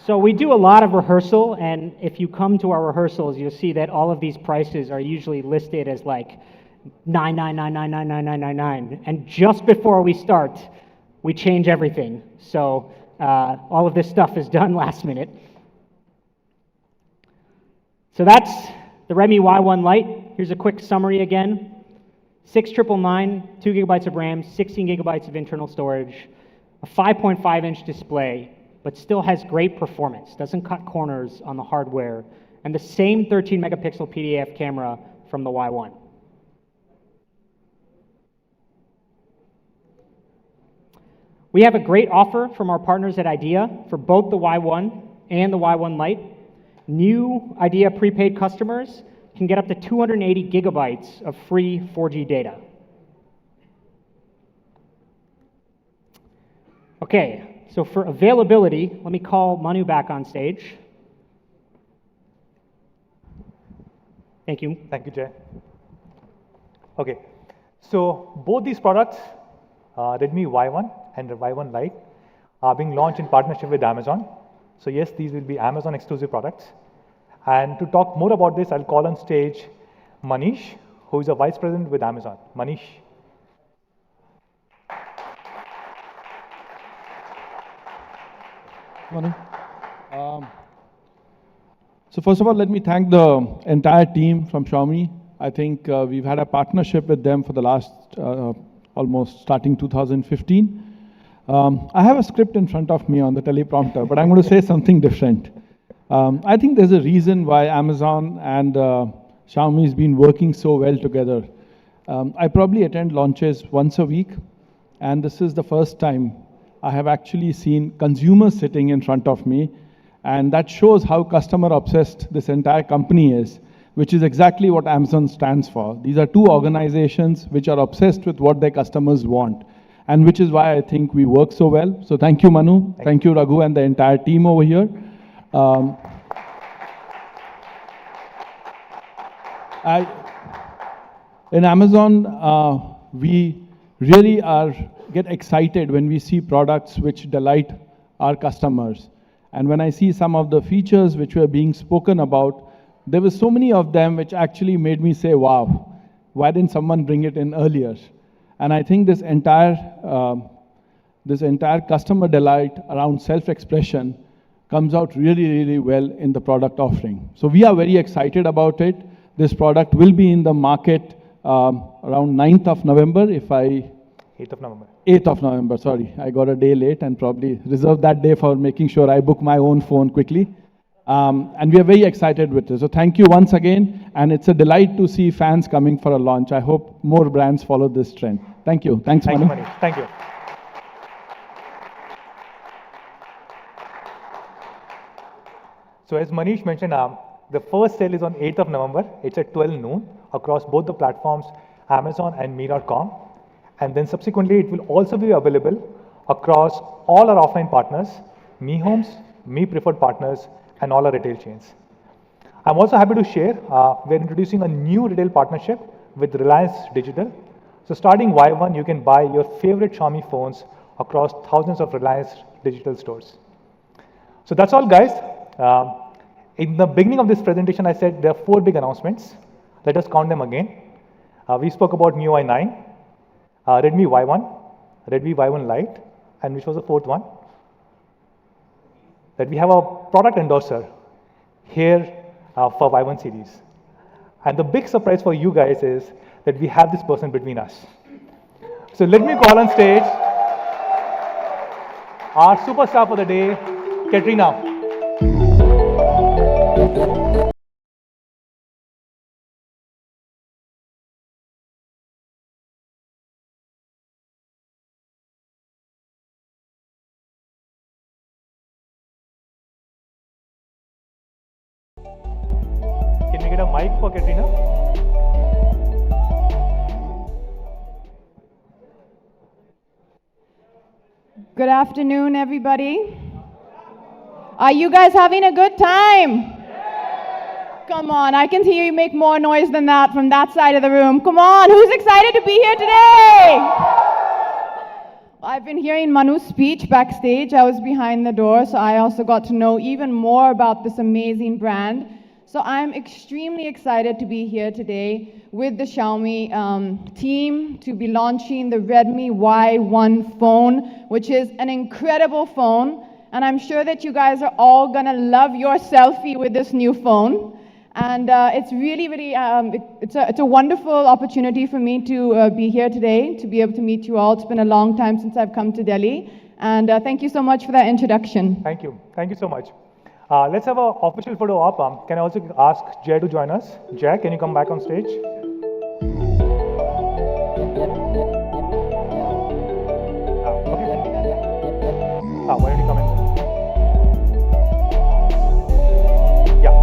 So we do a lot of rehearsal, and if you come to our rehearsals, you'll see that all of these prices are usually listed as like 999999999, and just before we start, we change everything. So all of this stuff is done last minute. So that's the Redmi Y1 Lite. Here's a quick summary again. 6999, 2 gigabytes of RAM, 16 gigabytes of internal storage, a 5.5-inch display, but still has great performance, doesn't cut corners on the hardware, and the same 13 megapixel PDAF camera from the Y1. We have a great offer from our partners at IDEA for both the Y1 and the Y1 Lite. New IDEA prepaid customers can get up to 280 gigabytes of free 4G data. Okay. So for availability, let me call Manu back on stage. Thank you. Thank you, Jay. Okay, so both these products, Redmi Y1 and the Y1 Lite, are being launched in partnership with Amazon. So yes, these will be Amazon exclusive products. And to talk more about this, I'll call on stage Manish, who is a vice president with Amazon. Manish. Morning. So first of all, let me thank the entire team from Xiaomi. I think we've had a partnership with them for the last almost starting 2015. I have a script in front of me on the teleprompter, but I'm going to say something different. I think there's a reason why Amazon and Xiaomi has been working so well together. I probably attend launches once a week, and this is the first time I have actually seen consumers sitting in front of me, and that shows how customer obsessed this entire company is, which is exactly what Amazon stands for. These are 2 organizations which are obsessed with what their customers want, and which is why I think we work so well. So thank you, Manu. Thank you, Raghu, and the entire team over here. In Amazon, we really get excited when we see products which delight our customers. And when I see some of the features which were being spoken about, there were so many of them which actually made me say, wow, why didn't someone bring it in earlier? And I think this entire customer delight around self-expression comes out really well in the product offering. So we are very excited about it. This product will be in the market around 9th of November, 8th of November. 8th of November, sorry. I got a day late and probably reserved that day for making sure I book my own phone quickly. And we are very excited with this. So thank you once again, and it's a delight to see fans coming for a launch. I hope more brands follow this trend. Thank you. Thanks, Thank you, Manu. Manish. Thank you. So as Manish mentioned, the first sale is on 8th of November. It's at 12 noon across both the platforms, Amazon and Me.com. And then subsequently, it will also be available across all our offline partners, Me Homes, Me Preferred Partners, and all our retail chains. I'm also happy to share, we're introducing a new retail partnership with Reliance Digital. So starting Y1, you can buy your favorite Xiaomi phones across thousands of Reliance Digital stores. So that's all, guys. In the beginning of this presentation, I said there are 4 big announcements. Let us count them again. We spoke about MIUI 9, Redmi Y1, Redmi Y1 Lite, and which was the 4th one? That we have a product endorser here for Y1 series. And the big surprise for you guys is that we have this person between us. So let me call on stage our superstar for the day, Katrina. Can we get a mic for Katrina? Good afternoon, everybody. Are you guys having a good time? Come on, I can hear you make more noise than that from that side of the room. Come on, who's excited to be here today? I've been hearing Manu's speech backstage. I was behind the door, so I also got to know even more about this amazing brand. So I'm extremely excited to be here today with the Xiaomi team to be launching the Redmi Y1 phone, which is an incredible phone. And I'm sure that you guys are all gonna love your selfie with this new phone. And it's really, really, it's a wonderful opportunity for me to be here today, to be able to meet you all. It's been a long time since I've come to Delhi. And thank you so much for that introduction. Thank you. Thank you so much. Let's have an official photo op. Can I also ask Jay to join us? Jay, can you come back on stage? Why don't you come in? Yeah.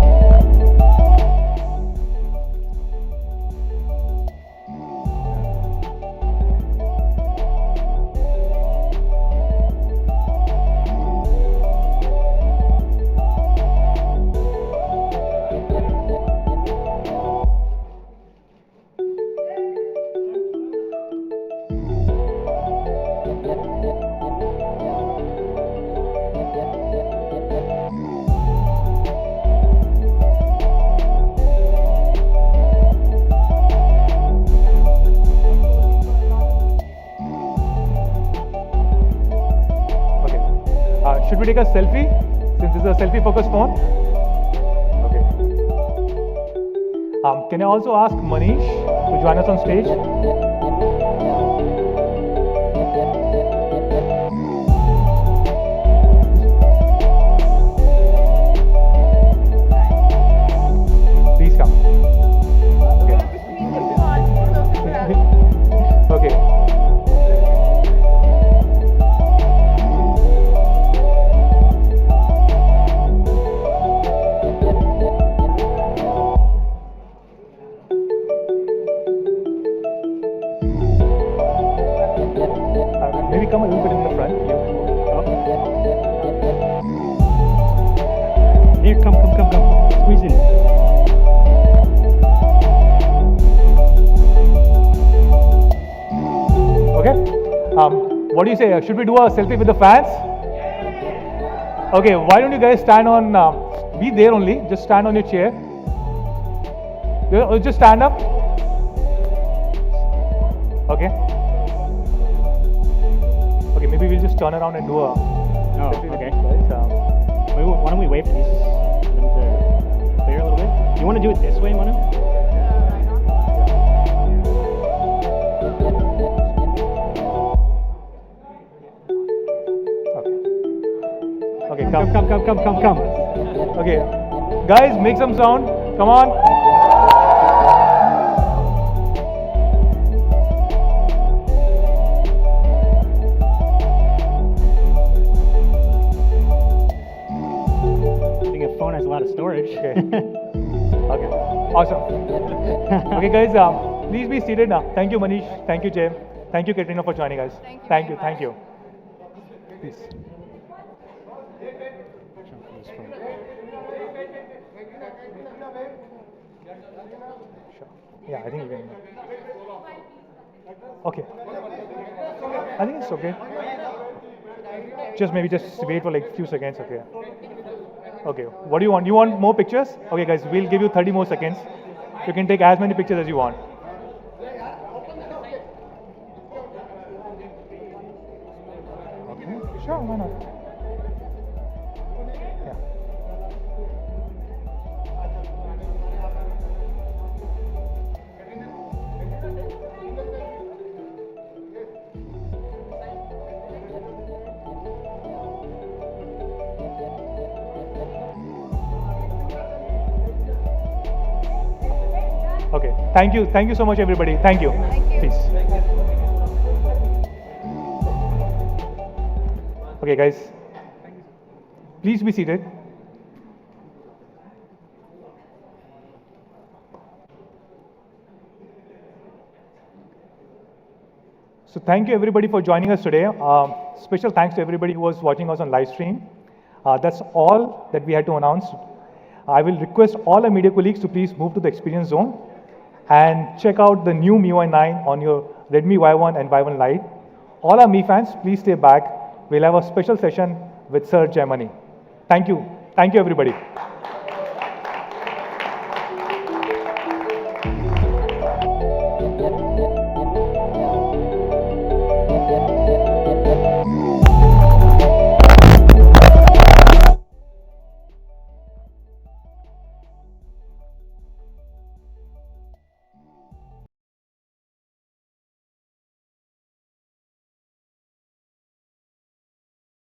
Should we take a selfie, since this is a selfie-focused phone? Okay. Can I also ask Manish to join us on stage? Please come. Okay. Okay. Maybe come a little bit in the front. You. Here, come. Squeeze in. Okay. What do you say? Should we do a selfie with the fans? Okay. Why don't you guys stand on? Be there only. Just stand on your chair. Just stand up. Okay. Okay. Maybe we'll just turn around and do a. selfie with Okay. you guys. Why don't we wait for these for them to clear a little bit? You want to do it this way, Manu? Okay, Come. Okay. Guys, make some sound. Come on. I think a phone has a lot of storage. Okay. Okay. Awesome. Okay, guys, please be seated now. Thank you, Manish. Thank you, Jay. Thank you, Katrina, for joining us. Thank you. Thank you. Please. Sure. Yeah, I think you can. Okay. I think it's okay. Just wait for like few seconds. Okay. Okay. What do you want? You want more pictures? Okay, guys, we'll give you 30 more seconds. You can take as many pictures as you want. Okay. Sure. Why not? Yeah. Okay. Thank you. Thank you so much, everybody. Thank you. Peace. Okay, guys. Please be seated. So thank you, everybody, for joining us today. Special thanks to everybody who was watching us on live stream. That's all that we had to announce. I will request all our media colleagues to please move to the experience zone and check out the new MIUI 9 on your Redmi Y1 and Y1 Lite. All our Mi fans, please stay back. We'll have a special session with Sir Jaimani. Thank you. Thank you, everybody.